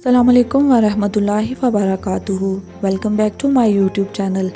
السلام علیکم ورحمۃ اللہ وبرکاتہ۔ Welcome back to my YouTube channel.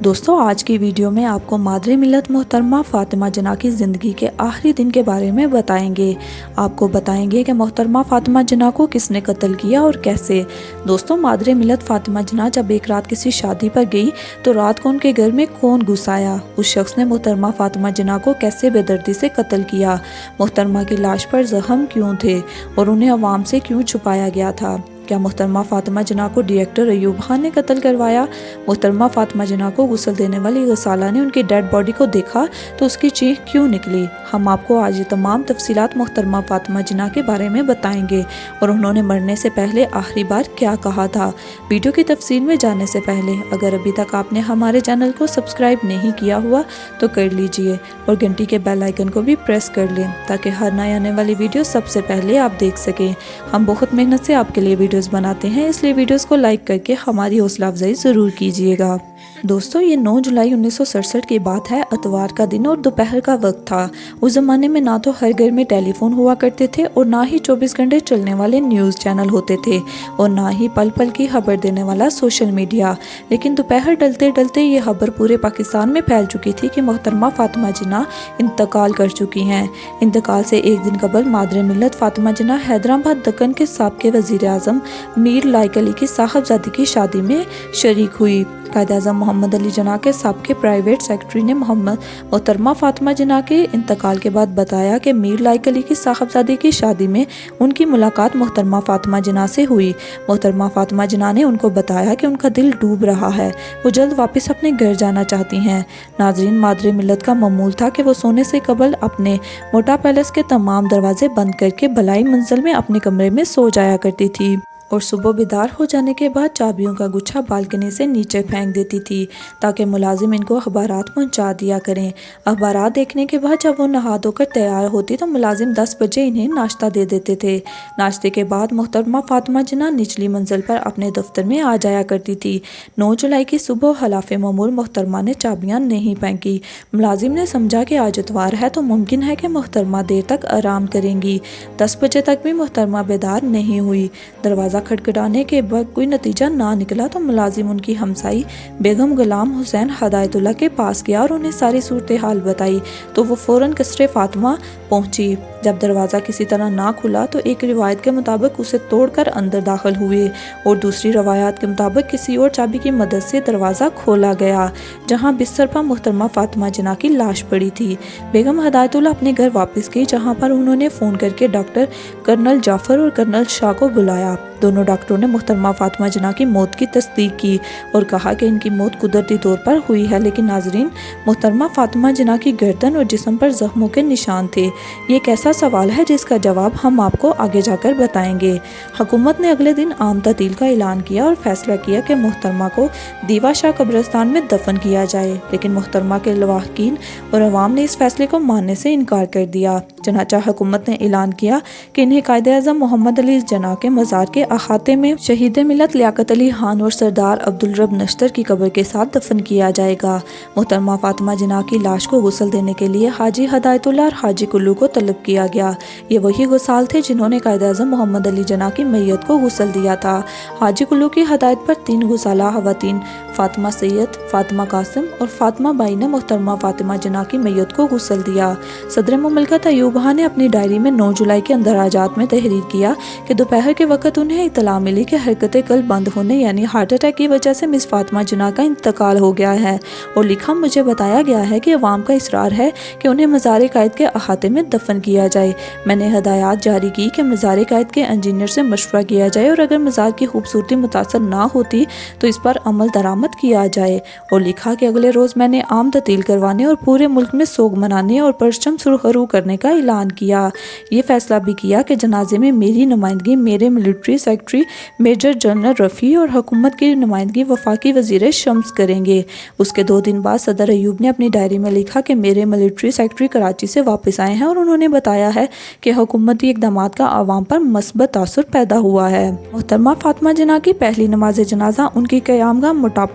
دوستو، آج کی ویڈیو میں آپ کو مادر ملت محترمہ فاطمہ جناح کی زندگی کے آخری دن کے بارے میں بتائیں گے۔ آپ کو بتائیں گے کہ محترمہ فاطمہ جناح کو کس نے قتل کیا اور کیسے۔ دوستو، مادر ملت فاطمہ جناح جب ایک رات کسی شادی پر گئی تو رات کو ان کے گھر میں کون گھس آیا؟ اس شخص نے محترمہ فاطمہ جناح کو کیسے بے دردی سے قتل کیا؟ محترمہ کی لاش پر زخم کیوں تھے اور انہیں عوام سے کیوں چھپایا گیا تھا؟ کیا محترمہ فاطمہ جناح کو ڈائریکٹر ایوب خان نے قتل کروایا؟ محترمہ فاطمہ جناح کو غسل دینے والی غسالہ نے ان کی ڈیڈ باڈی کو دیکھا تو اس کی چیخ کیوں نکلی؟ ہم آپ کو آج یہ تمام تفصیلات محترمہ فاطمہ جناح کے بارے میں بتائیں گے اور انہوں نے مرنے سے پہلے آخری بار کیا کہا تھا۔ ویڈیو کی تفصیل میں جانے سے پہلے اگر ابھی تک آپ نے ہمارے چینل کو سبسکرائب نہیں کیا ہوا تو کر لیجئے اور گھنٹی کے بیل آئیکن کو بھی پریس کر لیں تاکہ ہر نئی آنے والی ویڈیو سب سے پہلے آپ دیکھ سکیں۔ ہم بہت محنت سے آپ کے لیے ویڈیوز بناتے ہیں، اس لیے ویڈیوز کو لائک کر کے ہماری حوصلہ افزائی ضرور کیجیے گا۔ دوستو، یہ 9 جولائی 1967 کی بات ہے۔ اتوار کا دن اور دوپہر کا وقت تھا۔ اس زمانے میں نہ تو ہر گھر میں ٹیلی فون ہوا کرتے تھے اور نہ ہی 24 گھنٹے چلنے والے نیوز چینل ہوتے تھے اور نہ ہی پل پل کی خبر دینے والا سوشل میڈیا۔ لیکن دوپہر ڈلتے ڈلتے یہ خبر پورے پاکستان میں پھیل چکی تھی کہ محترمہ فاطمہ جناح انتقال کر چکی ہیں۔ انتقال سے ایک دن قبل مادر ملت فاطمہ جناح حیدرآباد دکن کے سابق وزیر اعظم میر لائق علی کی صاحبزادی کی شادی میں شریک ہوئی۔ قائد اعظم محمد علی جناح کے سابق پرائیویٹ سیکرٹری نے محترمہ فاطمہ جناح کے انتقال کے بعد بتایا کہ میر لائق علی کی صاحبزادی کی شادی میں ان کی ملاقات محترمہ فاطمہ جناح سے ہوئی۔ محترمہ فاطمہ جناح نے ان کو بتایا کہ ان کا دل ڈوب رہا ہے، وہ جلد واپس اپنے گھر جانا چاہتی ہیں۔ ناظرین، مادر ملت کا معمول تھا کہ وہ سونے سے قبل اپنے موٹا پیلس کے تمام دروازے بند کر کے بلائی منزل میں اپنے کمرے میں سو جایا کرتی تھی اور صبح بیدار ہو جانے کے بعد چابیوں کا گچھا بالکنی سے نیچے پھینک دیتی تھی تاکہ ملازم ان کو اخبارات پہنچا دیا کریں۔ اخبارات دیکھنے کے بعد جب وہ نہا دھو کر تیار ہوتی تو ملازم 10 بجے انہیں ناشتہ دے دیتے تھے۔ ناشتے کے بعد محترمہ فاطمہ جناح نچلی منزل پر اپنے دفتر میں آ جایا کرتی تھی۔ 9 جولائی کی صبح خلاف معمول محترمہ نے چابیاں نہیں پھینکی۔ ملازم نے سمجھا کہ آج اتوار ہے تو ممکن ہے کہ محترمہ دیر تک آرام کریں گی۔ 10 بجے تک بھی محترمہ بیدار نہیں ہوئی۔ دروازہ کھٹکھٹانے کے بعد کوئی نتیجہ نہ نکلا تو ملازم ان کی ہمسائی بیگم غلام حسین ہدایت اللہ کے پاس گیا اور انہیں ساری صورتحال بتائی تو وہ فوراً قصر فاطمہ پہنچی۔ جب دروازہ کسی طرح نہ کھلا تو ایک روایت کے مطابق اسے توڑ کر اندر داخل ہوئے اور دوسری روایات کے مطابق کسی اور چابی کی مدد سے دروازہ کھولا گیا جہاں بستر پر محترمہ فاطمہ جناح کی لاش پڑی تھی۔ بیگم ہدایت اللہ اپنے گھر واپس گئی جہاں پر انہوں نے فون کر کے ڈاکٹر کرنل جعفر اور کرنل شاہ کو بلایا۔ دونوں ڈاکٹروں نے محترمہ فاطمہ جناح کی موت کی تصدیق کی اور کہا کہ ان کی موت قدرتی طور پر ہوئی ہے، لیکن ناظرین، محترمہ فاطمہ جناح کی گردن اور جسم پر زخموں کے نشان تھے۔ یہ ایک ایسا سوال ہے جس کا جواب ہم آپ کو آگے جا کر بتائیں گے۔ حکومت نے اگلے دن عام تعطیل کا اعلان کیا اور فیصلہ کیا کہ محترمہ کو دیوا شاہ قبرستان میں دفن کیا جائے، لیکن محترمہ کے لواحقین اور عوام نے اس فیصلے کو ماننے سے انکار کر دیا۔ چنانچہ حکومت نے اعلان کیا کہ انہیں قائد اعظم محمد علی جناح کے مزار کے احاطے میں شہید ملت لیاقت علی خان اور سردار عبدالرب نشتر کی قبر کے ساتھ دفن کیا جائے گا۔ محترمہ فاطمہ جناح کی لاش کو غسل دینے کے لیے حاجی ہدایت اللہ اور حاجی کلو کو طلب کیا گیا۔ یہ وہی غسال تھے جنہوں نے قائد اعظم محمد علی جناح کی میت کو غسل دیا تھا۔ حاجی کلو کی ہدایت پر 3 غسالہ خواتین فاطمہ سید، فاطمہ قاسم اور فاطمہ بائی نے محترمہ فاطمہ جناح کی میت کو غسل دیا۔ صدر مملکت ایوب خان نے اپنی ڈائری میں 9 جولائی کے اندراجات میں تحریر کیا کہ دوپہر کے وقت انہیں اطلاع ملی کہ حرکت قلب بند ہونے یعنی ہارٹ اٹیک کی وجہ سے مس فاطمہ جناح کا انتقال ہو گیا ہے، اور لکھا، مجھے بتایا گیا ہے کہ عوام کا اصرار ہے کہ انہیں مزار قائد کے احاطے میں دفن کیا جائے۔ میں نے ہدایات جاری کی کہ مزار قائد کے انجینئر سے مشورہ کیا جائے اور اگر مزار کی خوبصورتی متاثر نہ ہوتی تو اس پر عمل درآمد کیا جائے، اور لکھا کہ اگلے روز میں نے عام تعطیل کروانے اور پورے ملک میں سوگ منانے اور پرچم سرخرو کرنے کا اعلان کیا۔ یہ فیصلہ بھی کیا کہ جنازے میں میری نمائندگی میرے military secretary major general Rafi اور حکومت کی نمائندگی وفاقی وزیر شمس کریں گے۔ اس کے 2 دن بعد صدر ایوب نے اپنی ڈائری میں لکھا کہ میرے ملٹری سیکرٹری کراچی سے واپس آئے ہیں اور انہوں نے بتایا ہے کہ حکومتی اقدامات کا عوام پر مثبت تاثر پیدا ہوا ہے۔ محترمہ فاطمہ جناح کی پہلی نماز جنازہ ان کی قیامگاہ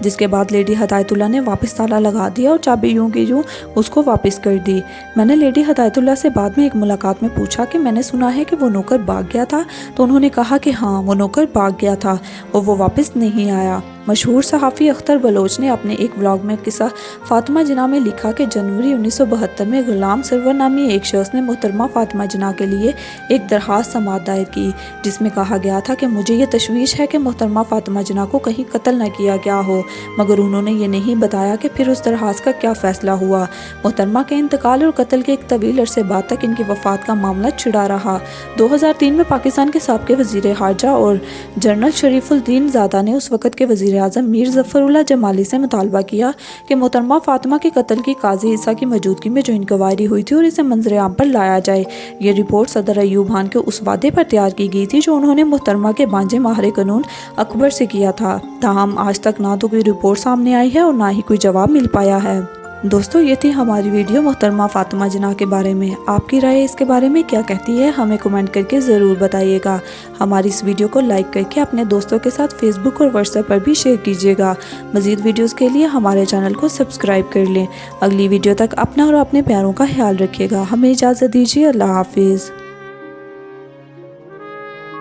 جس کے بعد لیڈی ہدایت اللہ نے واپس تالا لگا دیا اور چابی یوں کی یوں اس کو واپس کر دی۔ میں نے لیڈی ہدایت اللہ سے بعد میں ایک ملاقات میں پوچھا کہ میں نے سنا ہے کہ وہ نوکر بھاگ گیا تھا، تو انہوں نے کہا کہ ہاں وہ نوکر بھاگ گیا تھا اور وہ واپس نہیں آیا۔ مشہور صحافی اختر بلوچ نے اپنے ایک ولاگ میں قصہ فاطمہ جناح میں لکھا کہ جنوری 1972 میں غلام سرور نامی ایک شخص نے محترمہ فاطمہ جناح کے لیے ایک درخواست سماعت دائر کی، جس میں کہا گیا تھا کہ مجھے یہ تشویش ہے کہ محترمہ فاطمہ جناح کو کہیں قتل نہ کیا گیا ہو، مگر انہوں نے یہ نہیں بتایا کہ پھر اس درخواست کا کیا فیصلہ ہوا۔ محترمہ کے انتقال اور قتل کے ایک طویل عرصے بعد تک ان کی وفات کا معاملہ چھڑا رہا۔ 2003 میں پاکستان کے سابق وزیر خارجہ اور جنرل شریف الدین زادہ نے اس وقت کے وزیر اعظم میر ظفر اللہ جمالی سے مطالبہ کیا کہ محترمہ فاطمہ کے قتل کی قاضی عیسیٰ کی موجودگی میں جو انکوائری ہوئی تھی اور اسے منظر عام پر لایا جائے۔ یہ رپورٹ صدر ایوب خان کے اس وعدے پر تیار کی گئی تھی جو انہوں نے محترمہ کے بھانجے ماہر قانون اکبر سے کیا تھا، تاہم آج تک نہ تو کوئی رپورٹ سامنے آئی ہے اور نہ ہی کوئی جواب مل پایا ہے۔ دوستو یہ تھی ہماری ویڈیو محترمہ فاطمہ جناح کے بارے میں۔ آپ کی رائے اس کے بارے میں کیا کہتی ہے ہمیں کمنٹ کر کے ضرور بتائیے گا۔ ہماری اس ویڈیو کو لائک کر کے اپنے دوستوں کے ساتھ فیس بک اور واٹس ایپ پر بھی شیئر کیجیے گا۔ مزید ویڈیوز کے لیے ہمارے چینل کو سبسکرائب کر لیں۔ اگلی ویڈیو تک اپنا اور اپنے پیاروں کا خیال رکھیے گا۔ ہمیں اجازت دیجیے۔ اللہ حافظ۔